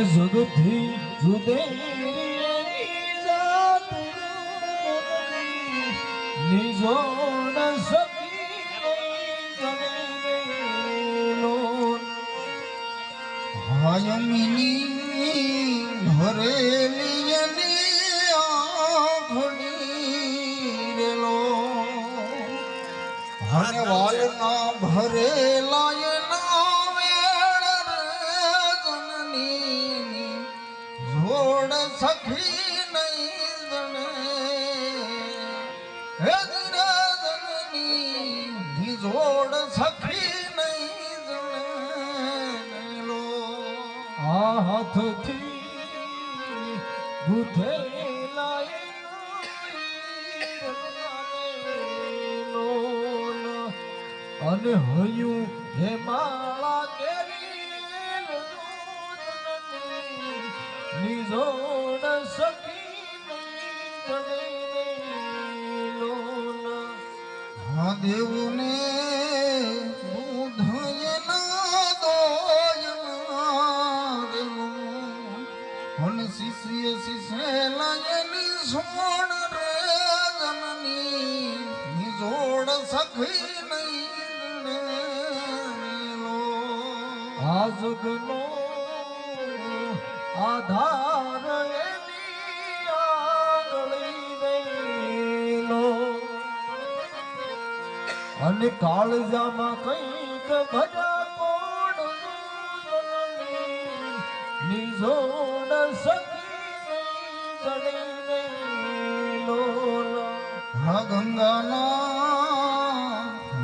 જગતથી જુદે નિજોડ સખી હાયમિની ભરેલી આંખડી રેલો હને વાલના ભરેલા એના વેળ જનની જોડ સખી નહીં જણે હે જનની જોડ સખી નહીં જણે આ હાથથી ગુથેલા અને હયું હે માળા કેરી નિજોડ સખી હા દેવને ઉધયના દોયના શિષ્ય શિશેલાયની સોણ રે જનની નિજોડ સખી નહીં આ જગનો આધાર એની આંગળી વેલો અને કાળજામાં કંઈક ભજા કોણ નિજોડ સખી જડીને હા ગંગાના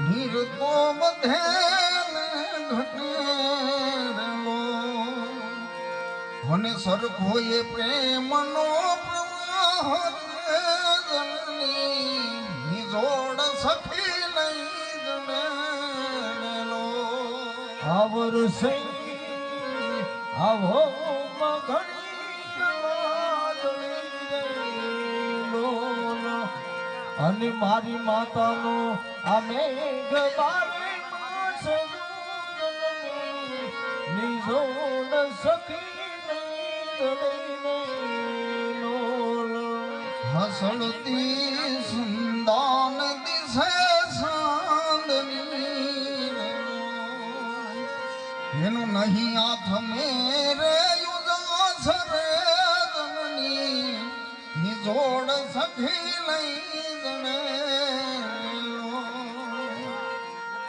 નીર તો બધે મને સરખો એ પ્રેમનો પ્રવાહ જનની નિજોડ સખી નહીં જણેલો આવર સે આવો મઘડી અને મારી માતાનો આ મેઘ બારે નિજોડ સખી હસળતી સુંદાન દિશે સાંદની એનું નહીં હાથ મેરે યુદાસ રે જનની નિજોડ સખી નહીં જણે